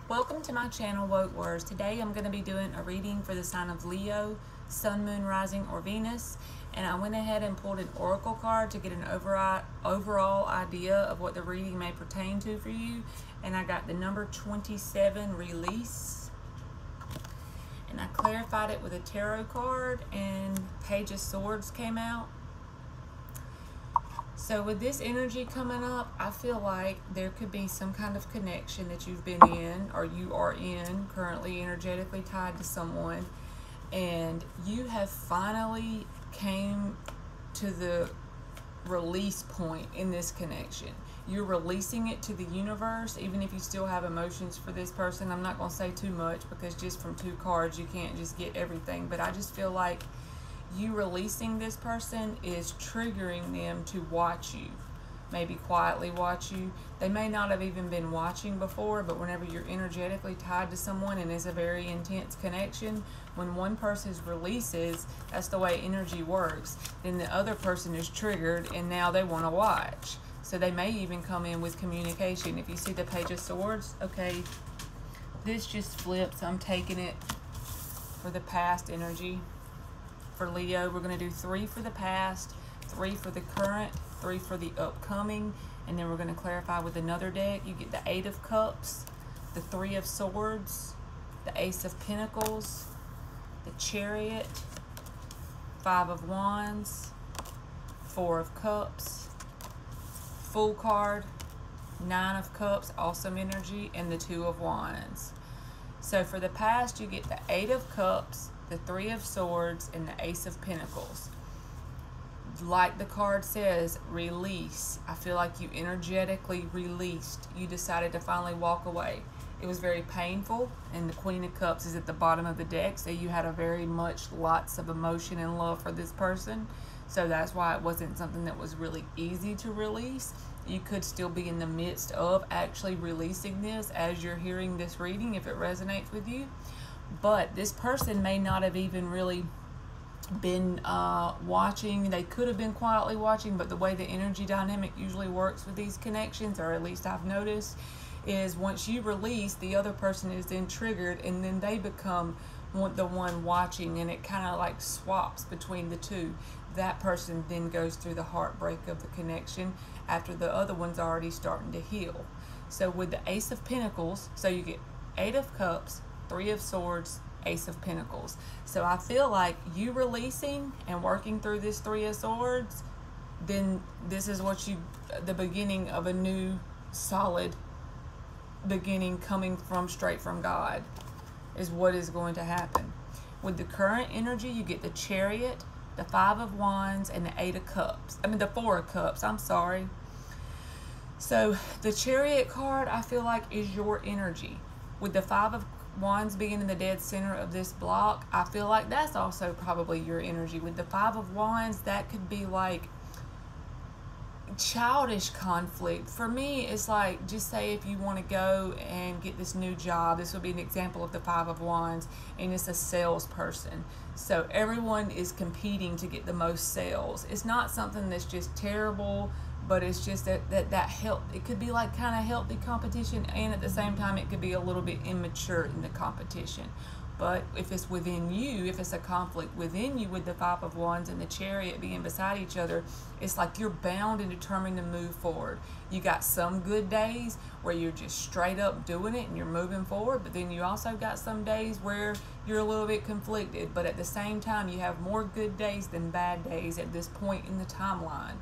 Welcome to my channel, Woke Words. Today I'm going to be doing a reading for the sign of Leo, Sun, Moon, Rising, or Venus. And I went ahead and pulled an oracle card to get an overall idea of what the reading may pertain to for you. And I got the number 27, Release. And I clarified it with a tarot card, and Page of Swords came out. So with this energy coming up, I feel like there could be some kind of connection that you've been in or you are in, currently energetically tied to someone, and you have finally came to the release point in this connection. You're releasing it to the universe, even if you still have emotions for this person. I'm not going to say too much because just from two cards you can't just get everything, but I just feel like you releasing this person is triggering them to watch you, maybe quietly watch you. They may not have even been watching before, but whenever you're energetically tied to someone and it's a very intense connection, when one person releases, that's the way energy works, then the other person is triggered and now they want to watch. So they may even come in with communication. If you see the Page of Swords, okay, this just flips. I'm taking it for the past energy. For Leo, we're going to do 3 for the past, 3 for the current, 3 for the upcoming, and then we're going to clarify with another deck. You get the 8 of Cups, the 3 of Swords, the Ace of Pentacles, the Chariot, 5 of Wands, 4 of Cups, Fool card, 9 of Cups, awesome energy, and the 2 of Wands. So for the past, you get the 8 of Cups, the 3 of Swords, and the Ace of Pentacles. Like the card says, release. I feel like you energetically released. You decided to finally walk away. It was very painful, and the Queen of Cups is at the bottom of the deck, so you had a very much lots of emotion and love for this person. So that's why it wasn't something that was really easy to release. You could still be in the midst of actually releasing this as you're hearing this reading, if it resonates with you. But this person may not have even really been watching. They could have been quietly watching, but the way the energy dynamic usually works with these connections, or at least I've noticed, is once you release, the other person is then triggered, and then they become the one watching, and it kind of like swaps between the two. That person then goes through the heartbreak of the connection after the other one's already starting to heal. So with the Ace of Pentacles, so you get 8 of Cups, 3 of Swords, Ace of Pentacles. So I feel like you releasing and working through this 3 of Swords, then this is what the beginning of a new solid beginning coming from straight from God is what is going to happen. With the current energy, you get the Chariot, the 5 of Wands, and the 8 of Cups. I mean the 4 of Cups, I'm sorry. So the Chariot card, I feel like, is your energy. With the 5 of Wands being in the dead center of this block, I feel like that's also probably your energy. With the 5 of Wands, that could be like childish conflict. For me, it's like, just say if you want to go and get this new job, this would be an example of the 5 of Wands, and it's a salesperson. So everyone is competing to get the most sales. It's not something that's just terrible, but it's just that it could be like kind of healthy competition, and at the same time it could be a little bit immature in the competition. But if it's within you, if it's a conflict within you with the 5 of Wands and the Chariot being beside each other, it's like you're bound and determined to move forward. You got some good days where you're just straight up doing it and you're moving forward, but then you also got some days where you're a little bit conflicted, but at the same time you have more good days than bad days at this point in the timeline.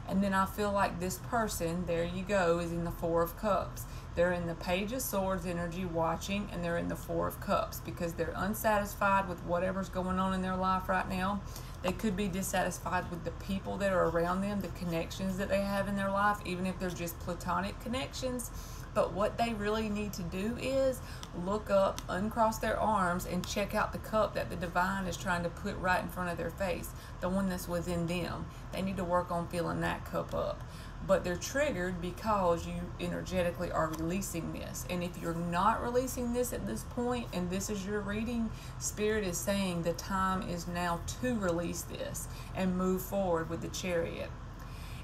And then I feel like this person, there you go, is in the 4 of Cups. They're in the Page of Swords energy watching, and they're in the 4 of Cups because they're unsatisfied with whatever's going on in their life right now. They could be dissatisfied with the people that are around them, the connections that they have in their life, even if they're just platonic connections. But what they really need to do is look up, uncross their arms, and check out the cup that the divine is trying to put right in front of their face, the one that's within them. They need to work on filling that cup up. But they're triggered because you energetically are releasing this. And if you're not releasing this at this point, and this is your reading, Spirit is saying the time is now to release this and move forward with the Chariot.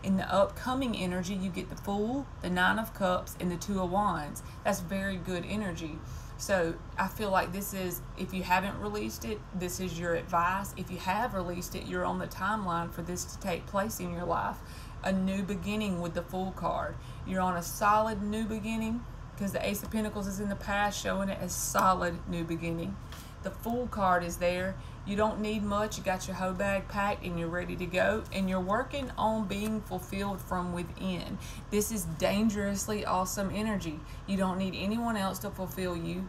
In the upcoming energy, you get the Fool, the Nine of Cups, and the Two of Wands. That's very good energy. So I feel like this is, if you haven't released it, this is your advice. If you have released it, you're on the timeline for this to take place in your life. A new beginning with the Fool card. You're on a solid new beginning, because the Ace of Pentacles is in the past, showing it as solid new beginning. The Fool card is there. You don't need much. You got your whole bag packed and you're ready to go. And you're working on being fulfilled from within. This is dangerously awesome energy. You don't need anyone else to fulfill you.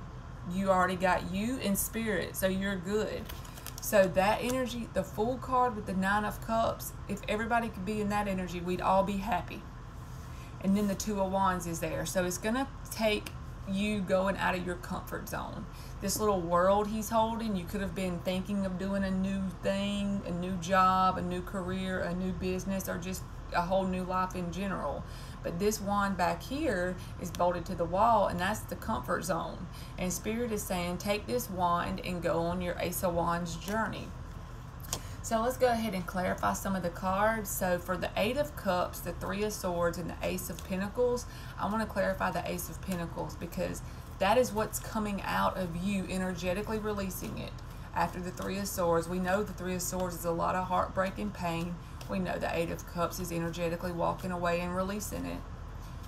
You already got you in spirit, so you're good. So that energy, the Fool card with the Nine of Cups, if everybody could be in that energy, we'd all be happy. And then the Two of Wands is there. So it's going to take you going out of your comfort zone. This little world he's holding, you could have been thinking of doing a new thing, a new job, a new career, a new business, or just a whole new life in general. But this wand back here is bolted to the wall, and that's the comfort zone. And Spirit is saying, take this wand and go on your Ace of Wands journey. So let's go ahead and clarify some of the cards. So for the Eight of Cups, the Three of Swords, and the Ace of Pentacles, I want to clarify the Ace of Pentacles, because that is what's coming out of you, energetically releasing it. After the Three of Swords, we know the Three of Swords is a lot of heartbreak and pain. We know the Eight of Cups is energetically walking away and releasing it.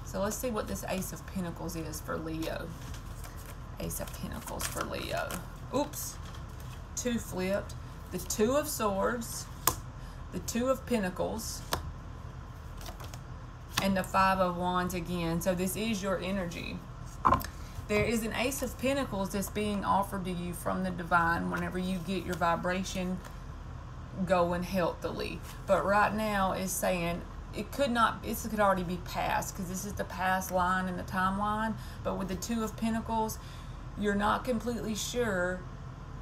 So let's see what this Ace of Pentacles is for Leo. Ace of Pentacles for Leo. Oops, two flipped. The Two of Swords, the Two of Pentacles, and the Five of Wands again. So this is your energy. There is an Ace of Pentacles that's being offered to you from the divine whenever you get your vibration going healthily. But right now it's saying it could not, this could already be past, because this is the past line in the timeline. But with the Two of Pentacles, you're not completely sure.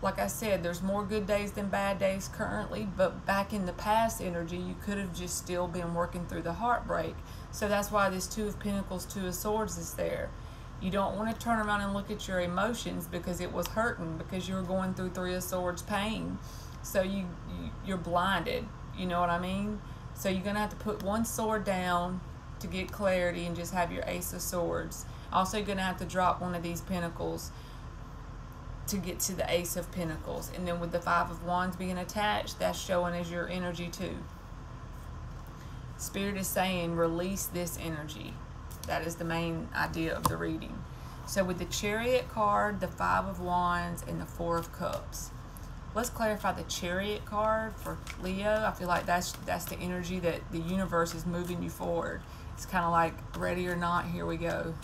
Like I said, there's more good days than bad days currently, but back in the past energy, you could have just still been working through the heartbreak. So that's why this Two of Pentacles, Two of Swords is there. You don't want to turn around and look at your emotions, because it was hurting, because you were going through Three of Swords pain. So you're blinded, you know what I mean? So you're going to have to put one sword down to get clarity and just have your Ace of Swords. Also, you're going to have to drop one of these pentacles to get to the Ace of Pentacles. And then with the Five of Wands being attached, that's showing as your energy too. Spirit is saying release this energy. That is the main idea of the reading. So with the Chariot card, the Five of Wands, and the Four of Cups. Let's clarify the Chariot card for Leo. I feel like that's the energy that the universe is moving you forward. It's kind of like ready or not, here we go.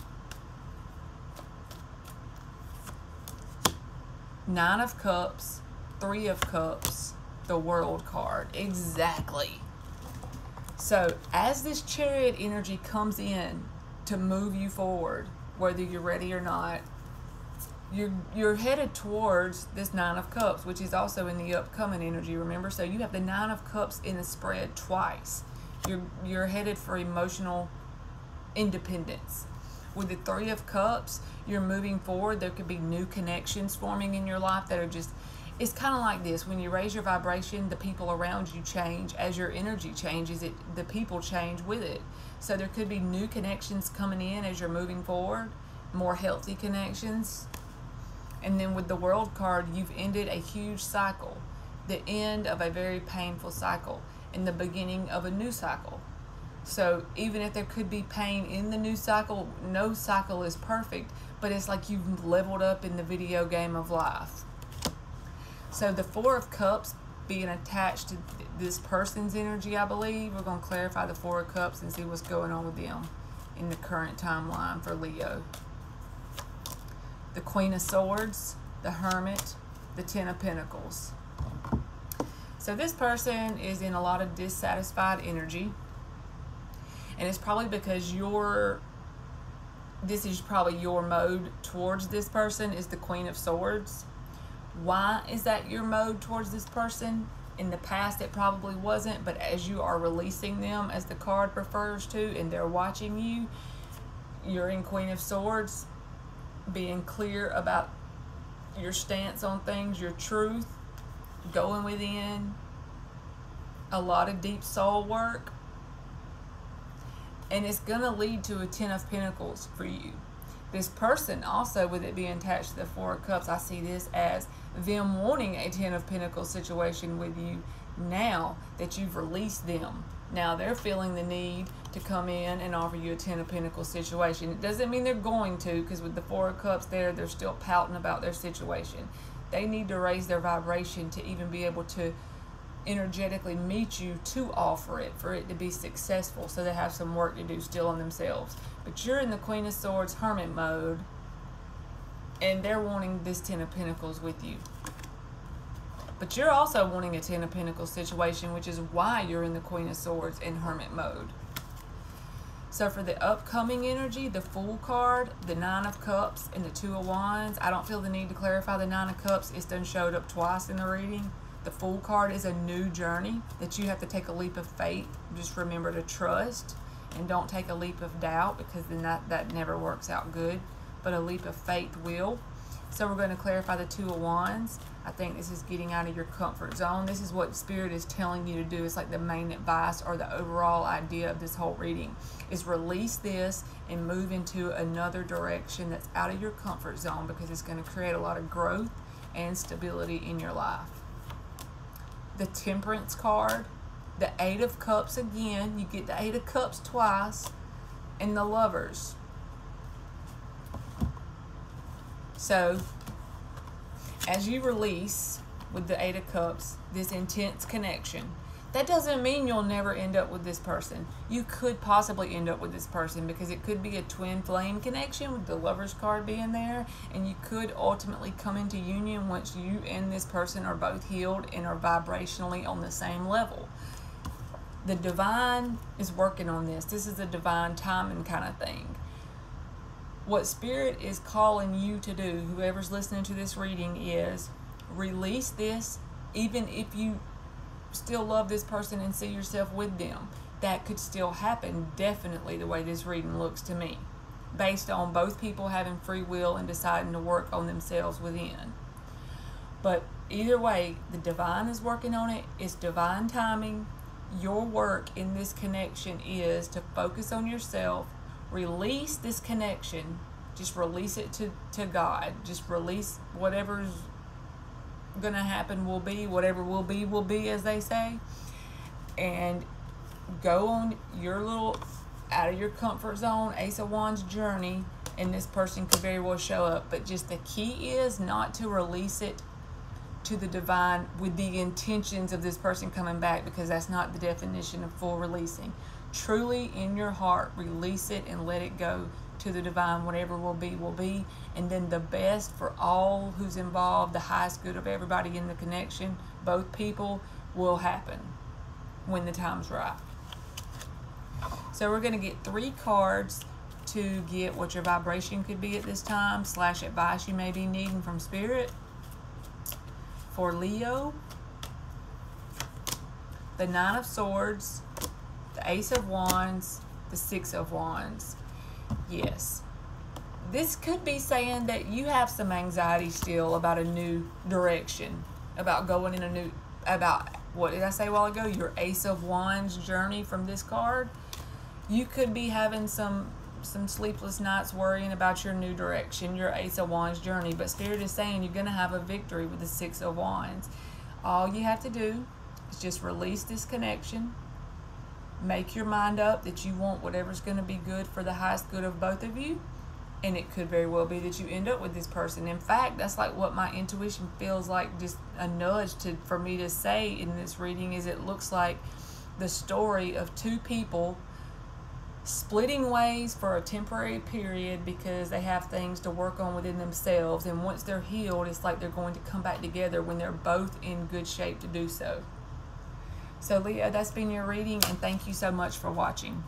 Nine of Cups, Three of Cups, the World card. Exactly. So as this Chariot energy comes in to move you forward, whether you're ready or not, you're headed towards this Nine of Cups, which is also in the upcoming energy, remember? So you have the Nine of Cups in the spread twice. You're headed for emotional independence. With the Three of Cups, you're moving forward. There could be new connections forming in your life that are just, it's kind of like this. When you raise your vibration, the people around you change. As your energy changes, the people change with it. So there could be new connections coming in as you're moving forward, more healthy connections. And then with the World card, you've ended a huge cycle, the end of a very painful cycle, and the beginning of a new cycle. So even if there could be pain in the new cycle, no cycle is perfect, but it's like you've leveled up in the video game of life. So the Four of Cups being attached to this person's energy, I believe. We're going to clarify the Four of Cups and see what's going on with them in the current timeline for Leo. The Queen of Swords, the Hermit, the Ten of Pentacles. So this person is in a lot of dissatisfied energy. And it's probably because this is probably your mode towards this person is the Queen of Swords. Why is that your mode towards this person? In the past it probably wasn't, but as you are releasing them, as the card refers to, and they're watching you, you're in Queen of Swords, being clear about your stance on things, your truth, going within, a lot of deep soul work. And it's going to lead to a 10 of Pentacles for you. This person also, with it being attached to the 4 of Cups, I see this as them wanting a 10 of Pentacles situation with you now that you've released them. Now they're feeling the need to come in and offer you a 10 of Pentacles situation. It doesn't mean they're going to, because with the 4 of Cups there, they're still pouting about their situation. They need to raise their vibration to even be able to energetically meet you to offer it, for it to be successful. So they have some work to do still on themselves. But you're in the Queen of Swords hermit mode, and they're wanting this 10 of Pentacles with you. But you're also wanting a 10 of Pentacles situation, which is why you're in the Queen of Swords in hermit mode. So for the upcoming energy, the Fool card, the 9 of Cups, and the 2 of Wands, I don't feel the need to clarify the 9 of Cups. It's done showed up twice in the reading. The Fool card is a new journey that you have to take a leap of faith. Just remember to trust and don't take a leap of doubt, because then that never works out good. But a leap of faith will. So we're going to clarify the 2 of Wands. I think this is getting out of your comfort zone. This is what Spirit is telling you to do. It's like the main advice or the overall idea of this whole reading is release this and move into another direction that's out of your comfort zone, because it's going to create a lot of growth and stability in your life. The Temperance card, the 8 of Cups again. You get the 8 of Cups twice, and the Lovers. So as you release with the 8 of Cups this intense connection, that doesn't mean you'll never end up with this person. You could possibly end up with this person, because it could be a twin flame connection with the Lovers card being there, and you could ultimately come into union once you and this person are both healed and are vibrationally on the same level. The Divine is working on this. This is a divine timing kind of thing. What Spirit is calling you to do, whoever's listening to this reading, is release this. Even if you still love this person and see yourself with them, that could still happen, definitely, the way this reading looks to me, based on both people having free will and deciding to work on themselves within. But either way, the Divine is working on it. It's divine timing. Your work in this connection is to focus on yourself. Release this connection. Just release it to God. Just release whatever's going to happen will be. Whatever will be, as they say. And go on your little out of your comfort zone Ace of Wands journey, and this person could very well show up. But just the key is not to release it to the Divine with the intentions of this person coming back, because that's not the definition of full releasing. Truly in your heart, release it and let it go to the Divine. Whatever will be, and then the best for all who's involved, the highest good of everybody in the connection, both people, will happen when the time's right. So we're going to get 3 cards to get what your vibration could be at this time, / advice you may be needing from Spirit. For Leo, the 9 of Swords, the Ace of Wands, the 6 of Wands. Yes. This could be saying that you have some anxiety still about a new direction, about going in a new, about, what did I say a while ago? Your Ace of Wands journey from this card. You could be having some sleepless nights worrying about your new direction, your Ace of Wands journey. But Spirit is saying you're going to have a victory with the 6 of Wands. All you have to do is just release this connection. Make your mind up that you want whatever's going to be good for the highest good of both of you. And it could very well be that you end up with this person. In fact, that's like what my intuition feels like, just a nudge for me to say in this reading, is it looks like the story of 2 people splitting ways for a temporary period because they have things to work on within themselves. And once they're healed, it's like they're going to come back together when they're both in good shape to do so. So Leo, that's been your reading, and thank you so much for watching.